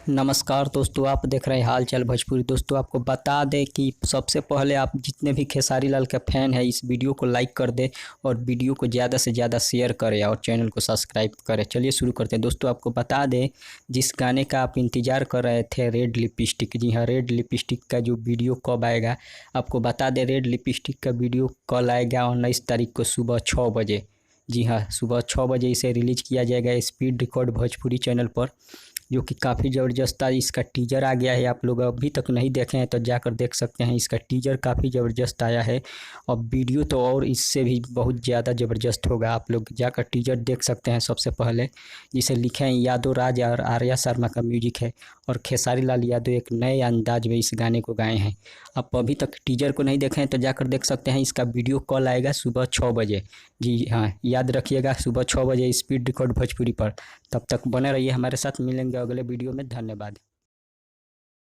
नमस्कार दोस्तों, आप देख रहे हैं हाल चाल भोजपुरी। दोस्तों आपको बता दें कि सबसे पहले आप जितने भी खेसारी लाल के फैन हैं इस वीडियो को लाइक कर दें और वीडियो को ज़्यादा से ज़्यादा शेयर करें और चैनल को सब्सक्राइब करें। चलिए शुरू करते हैं। दोस्तों आपको बता दें, जिस गाने का आप इंतज़ार कर रहे थे रेड लिपस्टिक, जी हाँ, रेड लिपस्टिक का जो वीडियो कब आएगा आपको बता दें। रेड लिपस्टिक का वीडियो कल आएगा 19 तारीख को सुबह 6 बजे। जी हाँ, सुबह 6 बजे इसे रिलीज किया जाएगा स्पीड रिकॉर्ड भोजपुरी चैनल पर, जो कि काफ़ी ज़बरदस्त था। इसका टीजर आ गया है, आप लोग अभी तक नहीं देखे हैं तो जाकर देख सकते हैं। इसका टीजर काफ़ी ज़बरदस्त आया है और वीडियो तो और इससे भी बहुत ज़्यादा ज़बरदस्त होगा। आप लोग जाकर टीजर देख सकते हैं। सबसे पहले जिसे लिखे हैं यादव राज और आर्या शर्मा का म्यूजिक है और खेसारी लाल यादव एक नए अंदाज में इस गाने को गाए हैं। आप अभी तक टीजर को नहीं देखे हैं तो जाकर देख सकते हैं। इसका वीडियो कल आएगा सुबह 6 बजे। जी हाँ, याद रखिएगा, सुबह 6 बजे स्पीड रिकॉर्ड भोजपुरी पर। तब तक बने रहिए हमारे साथ, मिलेंगे अगले वीडियो में। धन्यवाद।